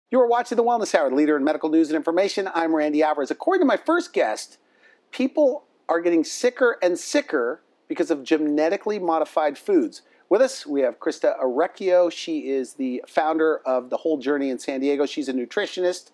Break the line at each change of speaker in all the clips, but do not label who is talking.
You are watching The Wellness Hour, the leader in medical news and information. I'm Randy Alvarez. According to my first guest, people are getting sicker and sicker because of genetically modified foods. With us, we have Christa Orecchio. She is the founder of The Whole Journey in San Diego. She's a nutritionist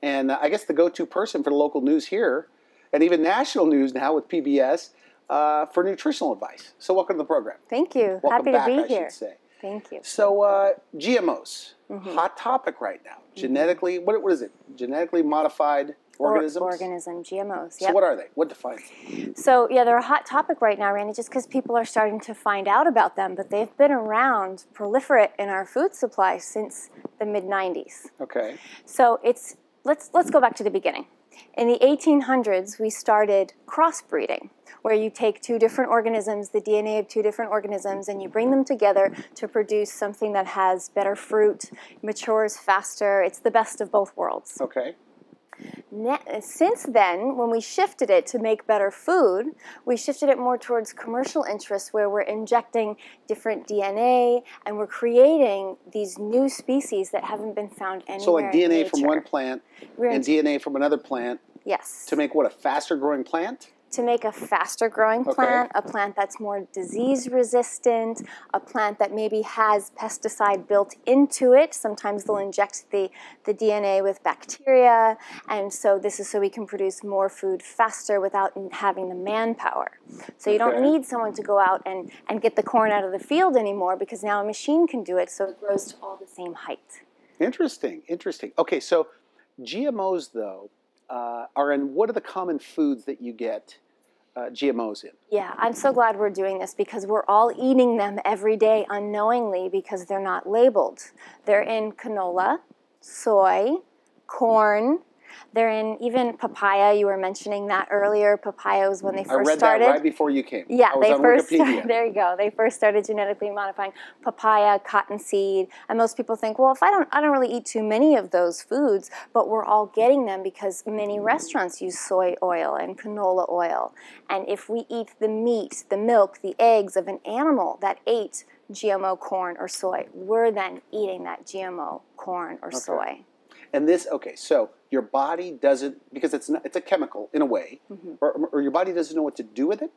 and I guess the go-to person for the local news here and even national news now with PBS for nutritional advice. So welcome to the program.
Thank you.
Welcome
Happy
back,
to be
I
here.
should say.
Thank you.
So GMOs, hot topic right now. Genetically, what is it? Genetically modified organisms?
GMOs.
So what are they? What defines them?
So yeah, they're a hot topic right now, Randy, just because people are starting to find out about them, but they've been around, proliferate in our food supply since the mid-90s.
Okay.
So let's go back to the beginning. In the 1800s, we started crossbreeding, where you take two different organisms, the DNA of two different organisms, and you bring them together to produce something that has better fruit, matures faster. It's the best of both worlds.
Okay.
Since then, when we shifted it to make better food, we shifted it more towards commercial interests where we're injecting different DNA and we're creating these new species that haven't been found anywhere.
So like DNA
in nature.
from one plant and DNA from another plant.
Yes.
To make what, a faster growing plant?
To make a faster growing plant, a plant that's more disease resistant, a plant that maybe has pesticide built into it. Sometimes they'll inject the DNA with bacteria, and so this is so we can produce more food faster without having the manpower. So you don't need someone to go out and get the corn out of the field anymore because now a machine can do it, so it grows to all the same height.
Interesting, interesting. Okay, so GMOs though, are in what are the common foods that you get GMOs in?
Yeah, I'm so glad we're doing this because we're all eating them every day unknowingly because they're not labeled. They're in canola, soy, corn. They're in even papaya. You were mentioning that earlier. Papaya was when they first started.
I read that right before you came.
Yeah,
I was on Wikipedia.
There you go. They first started genetically modifying papaya, cottonseed, and most people think, well, if I don't really eat too many of those foods, but we're all getting them because many restaurants use soy oil and canola oil, and if we eat the meat, the milk, the eggs of an animal that ate GMO corn or soy, we're then eating that GMO corn or soy.
And this, so your body doesn't, because it's a chemical in a way, or your body doesn't know what to do with it,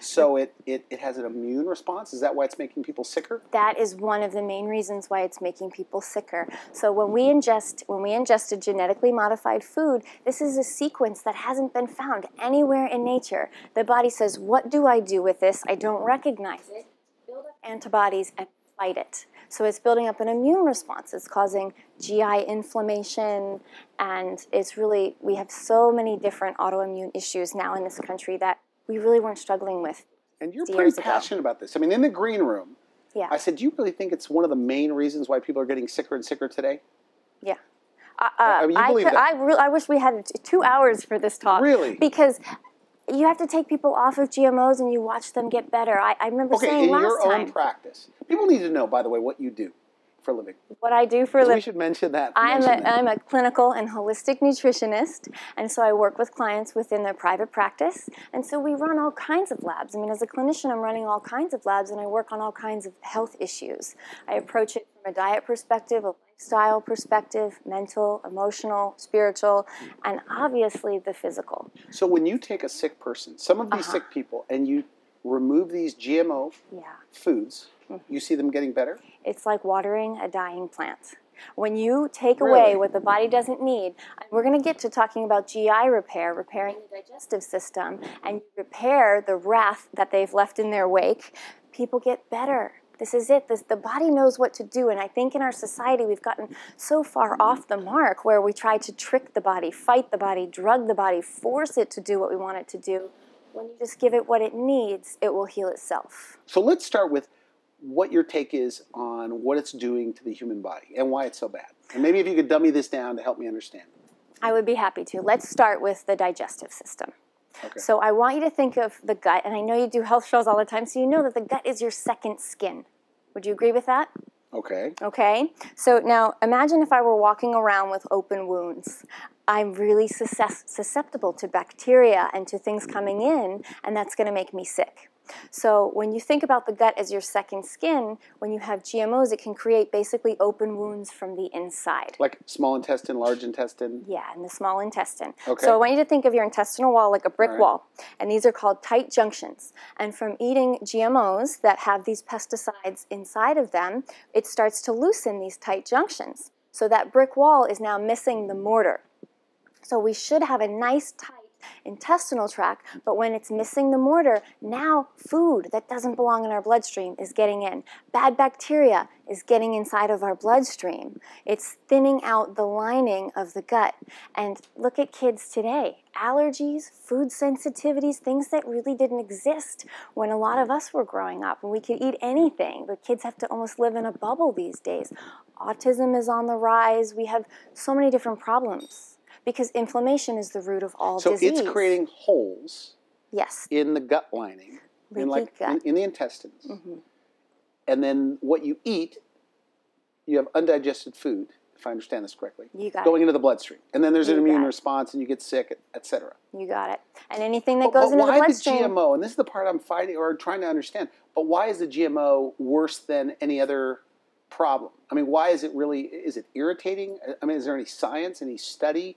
so it has an immune response. Is that why it's making people sicker?
That is one of the main reasons why it's making people sicker. So when we ingest a genetically modified food, this is a sequence that hasn't been found anywhere in nature. The body says, what do I do with this? I don't recognize it. Build up antibodies and fight it. So it's building up an immune response. It's causing GI inflammation, and it's really, we have so many different autoimmune issues now in this country that we really weren't struggling with.
And you're pretty passionate about this. I mean, in the green room, I said, do you really think it's one of the main reasons why people are getting sicker and sicker today?
Yeah.
I mean, you believe that?
I wish we had 2 hours for this talk.
Really?
Because you have to take people off of GMOs and you watch them get better. I remember saying last time.
Okay, in your own practice. People need to know, by the way, what you do for a living.
What I do for a living.
We should mention that.
I'm a clinical and holistic nutritionist, and so I work with clients within their private practice, and so we run all kinds of labs. I mean, as a clinician, I'm running all kinds of labs, and I work on all kinds of health issues. I approach it from a diet perspective, a lifestyle perspective, mental, emotional, spiritual, and obviously the physical.
So when you take a sick person, some of these sick people, and you remove these GMO foods, you see them getting better?
It's like watering a dying plant. When you take away what the body doesn't need, we're going to get to talking about GI repair, repairing the digestive system, and you repair the wrath that they've left in their wake, people get better. This is it. The body knows what to do, and I think in our society we've gotten so far off the mark where we try to trick the body, fight the body, drug the body, force it to do what we want it to do. When you just give it what it needs, it will heal itself.
So let's start with what your take is on what it's doing to the human body and why it's so bad. And maybe if you could dummy this down to help me understand.
I would be happy to. Let's start with the digestive system. Okay. So I want you to think of the gut, and I know you do health shows all the time, so you know that the gut is your second skin. Would you agree with that?
Okay.
Okay. So now imagine if I were walking around with open wounds. I'm really susceptible to bacteria and to things coming in, and that's going to make me sick. So when you think about the gut as your second skin, when you have GMOs, it can create basically open wounds from the inside.
Like small intestine, large intestine?
Yeah, in the small intestine.
Okay.
So I want you to think of your intestinal wall like a brick wall, and these are called tight junctions. And from eating GMOs that have these pesticides inside of them, it starts to loosen these tight junctions. So that brick wall is now missing the mortar. So we should have a nice tight intestinal tract, but when it's missing the mortar, now food that doesn't belong in our bloodstream is getting in. Bad bacteria is getting inside of our bloodstream. It's thinning out the lining of the gut. And look at kids today. Allergies, food sensitivities, things that really didn't exist when a lot of us were growing up and we could eat anything, but kids have to almost live in a bubble these days. Autism is on the rise. We have so many different problems, because inflammation is the root of all disease.
So it's creating holes in the gut lining, in the intestines. Mm-hmm. And then what you eat, you have undigested food, if I understand this correctly, going into the bloodstream. And then there's an immune response and you get sick, etc. You got it.
And anything that goes into the bloodstream.
Why the GMO, and this is the part I'm fighting or trying to understand, but why is the GMO worse than any other problem? I mean, why is it really, is it irritating? I mean, is there any science, any study?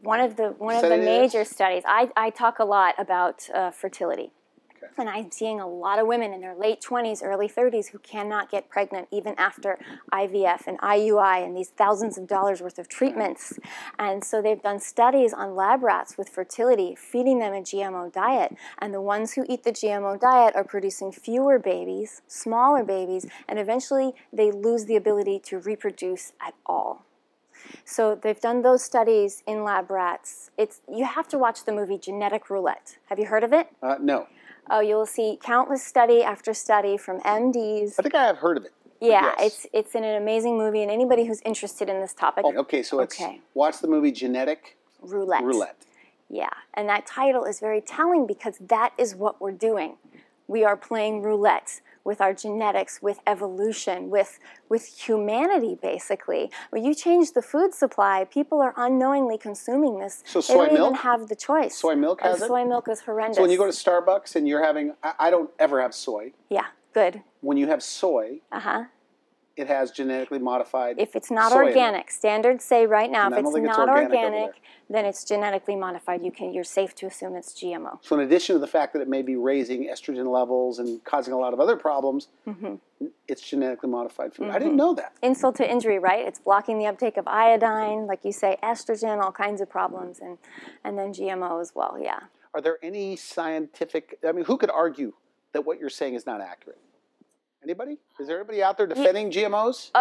One of the major studies, I talk a lot about fertility. Okay. And I'm seeing a lot of women in their late 20s, early 30s who cannot get pregnant even after IVF and IUI and these thousands of dollars worth of treatments. And so they've done studies on lab rats with fertility, feeding them a GMO diet. And the ones who eat the GMO diet are producing fewer babies, smaller babies, and eventually they lose the ability to reproduce at all. So they've done those studies in lab rats. You have to watch the movie Genetic Roulette. Have you heard of it?
No.
Oh, you'll see countless study after study from MDs.
I think I have heard of it.
Yeah, yes. It's an amazing movie, and anybody who's interested in this topic.
Okay, so watch the movie Genetic
Roulette. Yeah, and that title is very telling because that is what we're doing. We are playing roulette with our genetics, with evolution, with humanity, basically. When you change the food supply, people are unknowingly consuming this.
So
they don't even have the choice.
Soy milk has it?
Soy milk is horrendous.
So when you go to Starbucks and you're having, I don't ever have soy.
Yeah, good.
When you have soy, it has genetically modified
If it's not organic, standards say right now, if it's not organic, then it's genetically modified. You're safe to assume it's GMO.
So in addition to the fact that it may be raising estrogen levels and causing a lot of other problems, it's genetically modified food. I didn't know that.
Insult to injury, right? It's blocking the uptake of iodine, like you say, estrogen, all kinds of problems, and then GMO as well, yeah.
Are there any scientific, I mean, who could argue that what you're saying is not accurate? Anybody? Is there anybody out there defending GMOs?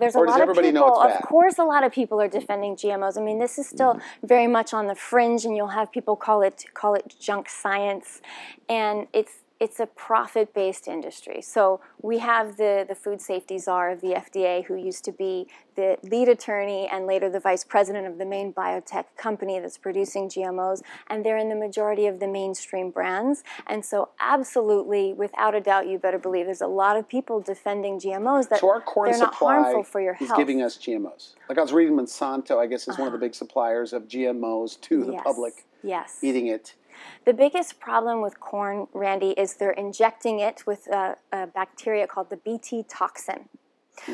There's a lot of people. Of course, a lot of people are defending GMOs. I mean, this is still very much on the fringe, and you'll have people call it junk science, and it's a profit-based industry. So we have the food safety czar of the FDA, who used to be the lead attorney and later the vice president of the main biotech company that's producing GMOs, and they're in the majority of the mainstream brands. And so absolutely, without a doubt, you better believe there's a lot of people defending GMOs that
our corn
they're not harmful for your health.
Is giving us GMOs. Like I was reading Monsanto, I guess, is one of the big suppliers of GMOs to the public eating it.
The biggest problem with corn, Randy, is they're injecting it with a bacteria called the Bt toxin.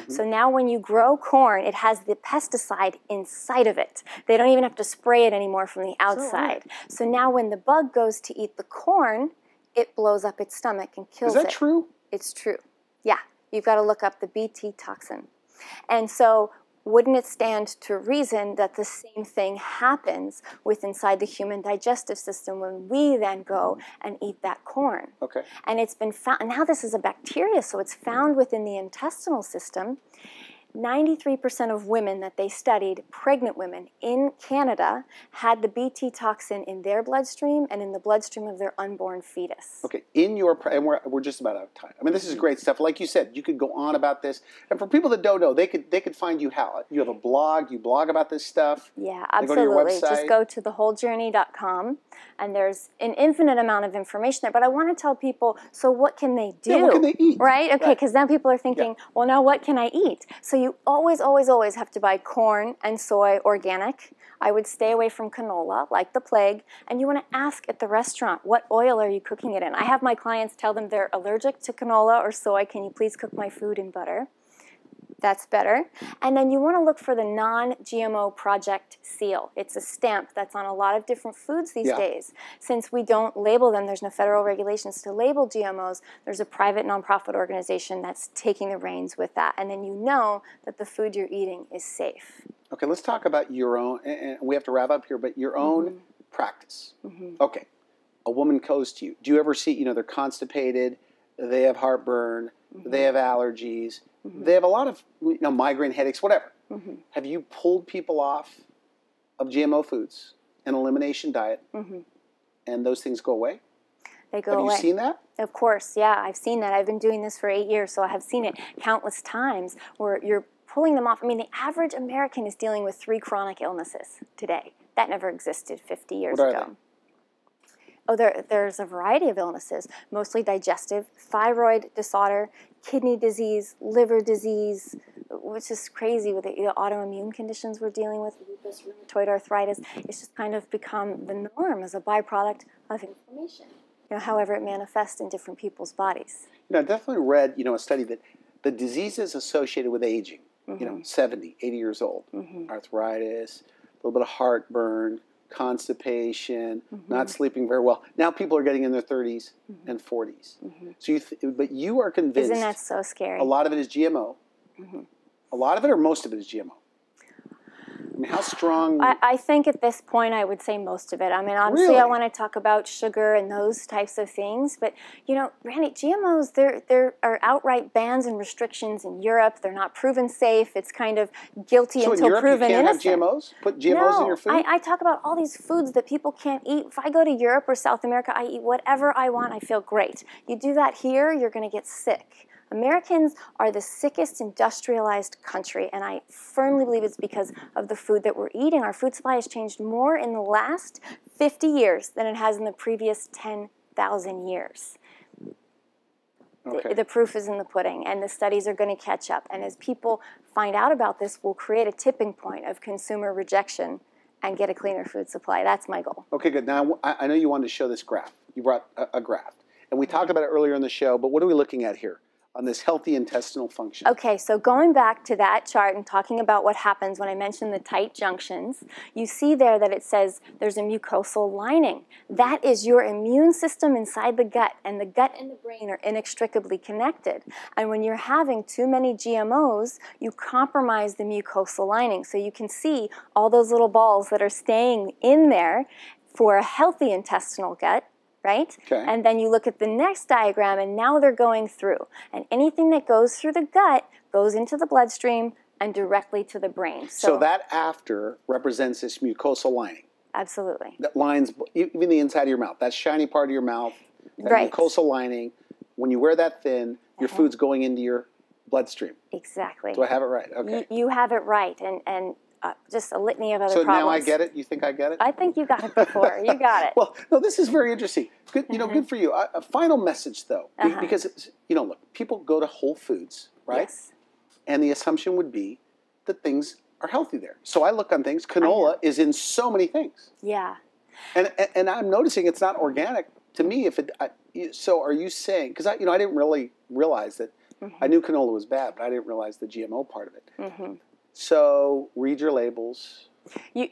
So now when you grow corn, it has the pesticide inside of it. They don't even have to spray it anymore from the outside. So now when the bug goes to eat the corn, it blows up its stomach and kills it.
Is that true?
It's true. Yeah. You've got to look up the Bt toxin. And so wouldn't it stand to reason that the same thing happens with inside the human digestive system when we then go and eat that corn?
Okay.
And it's been found, now this is a bacteria, so it's found within the intestinal system. 93% of women that they studied, pregnant women in Canada, had the Bt toxin in their bloodstream and in the bloodstream of their unborn fetus.
Okay, and we're just about out of time. I mean, this is great stuff. Like you said, you could go on about this. And for people that don't know, they could find you how? You have a blog, you blog about this stuff?
Yeah, absolutely. Just go to thewholejourney.com, and there's an infinite amount of information there. But I want to tell people, so what can they do?
Yeah, what can they eat?
Right? Okay, because then people are thinking, well, now what can I eat? So you always, always, always have to buy corn and soy organic. I would stay away from canola, like the plague, and you want to ask at the restaurant, what oil are you cooking it in? I have my clients tell them they're allergic to canola or soy. Can you please cook my food in butter? That's better. And then you want to look for the non-GMO project seal. It's a stamp that's on a lot of different foods these days. Since we don't label them, there's no federal regulations to label GMOs, there's a private nonprofit organization that's taking the reins with that. And then you know that the food you're eating is safe.
Okay, let's talk about your own, and we have to wrap up here, but your own practice. Okay, a woman goes to you. Do you ever see, they're constipated, they have heartburn, they have allergies, they have a lot of migraine headaches, whatever. Have you pulled people off of GMO foods, an elimination diet, and those things go away?
They go away.
Have you seen that?
Of course, yeah, I've seen that. I've been doing this for 8 years, so I have seen it countless times where you're pulling them off. I mean, the average American is dealing with 3 chronic illnesses today. That never existed 50 years ago.
What are they?
Oh, there's a variety of illnesses, mostly digestive, thyroid disorder, kidney disease, liver disease, which is crazy with the autoimmune conditions we're dealing with, lupus, rheumatoid arthritis. It's just kind of become the norm as a byproduct of inflammation, however it manifests in different people's bodies.
I definitely read, a study that the diseases associated with aging, 70, 80 years old, arthritis, a little bit of heartburn, constipation, not sleeping very well. Now people are getting in their 30s and 40s. So but you are convinced.
Isn't that so scary?
A lot of it is GMO. A lot of it or most of it is GMO? I mean, how strong?
I think at this point I would say most of it. I mean, obviously
Really?
I want to talk about sugar and those types of things, but Randy, GMOs, there are outright bans and restrictions in Europe. They're not proven safe. It's kind of guilty
So
until
in Europe
proven
you can't
innocent.
have GMOs? Put GMOs in your food?
I talk about all these foods that people can't eat. If I go to Europe or South America, I eat whatever I want. I feel great. You do that here, you're going to get sick. Americans are the sickest industrialized country, and I firmly believe it's because of the food that we're eating. Our food supply has changed more in the last 50 years than it has in the previous 10,000 years.
Okay.
The proof is in the pudding, and the studies are going to catch up. And as people find out about this, we'll create a tipping point of consumer rejection and get a cleaner food supply. That's my goal.
Okay, good. Now, I know you wanted to show this graph. You brought a graph. And we talked about it earlier in the show, but what are we looking at here on this healthy intestinal function?
Okay, so going back to that chart and talking about what happens when I mention the tight junctions, you see there that it says there's a mucosal lining. That is your immune system inside the gut, and the gut and the brain are inextricably connected. And when you're having too many GMOs, you compromise the mucosal lining. So you can see all those little balls that are staying in there for a healthy intestinal gut, right?
Okay.
And then you look at the next diagram, and now they're going through. And anything that goes through the gut goes into the bloodstream and directly to the brain.
So that after represents this mucosal lining.
Absolutely.
That lines even the inside of your mouth. That shiny part of your mouth, that
Right.
mucosal lining. When you wear that thin, your food's going into your bloodstream.
Exactly.
Do I have it right? Okay.
You have it right, and just a litany of other
So
problems.
now I get it? You think I get it?
I think you got it before. You got it.
Well, no, this is very interesting. Good, good for you. A final message, though, because look, people go to Whole Foods, right?
Yes.
And the assumption would be that things are healthy there. So I look on things. Canola is in so many things,
Yeah.
and I'm noticing it's not organic to me. So are you saying? Because I didn't really realize that. I knew canola was bad, but I didn't realize the GMO part of it. So read your labels.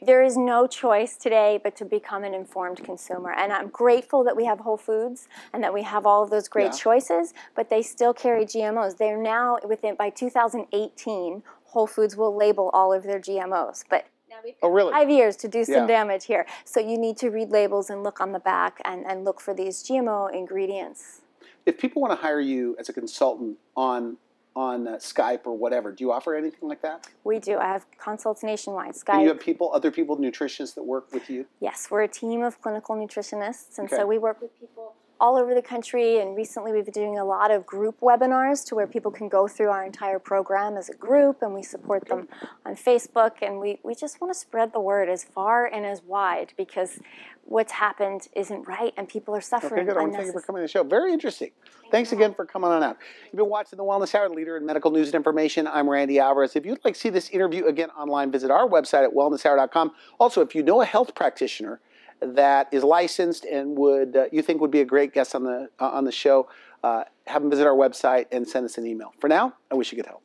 There is no choice today but to become an informed consumer. And I'm grateful that we have Whole Foods and that we have all of those great choices, but they still carry GMOs. They're now, by 2018, Whole Foods will label all of their GMOs. But now we've got 5 years to do some damage here. So you need to read labels and look on the back and look for these GMO ingredients.
If people want to hire you as a consultant on Skype or whatever, do you offer anything like that?
We do. I have consults nationwide. Skype.
And you have other people, nutritionists that work with you?
Yes, we're a team of clinical nutritionists, and so we work with people all over the country, and recently we've been doing a lot of group webinars to where people can go through our entire program as a group, and we support them on Facebook, and we just want to spread the word as far and as wide, because what's happened isn't right, and people are suffering.
Okay, good. I want to thank you for coming on the show. Very interesting. Thanks again for coming on out. You've been watching The Wellness Hour, leader in medical news and information. I'm Randy Alvarez. If you'd like to see this interview again online, visit our website at wellnesshour.com. Also, if you know a health practitioner that is licensed and you think would be a great guest on the show, have them visit our website and send us an email. For now, I wish you good health.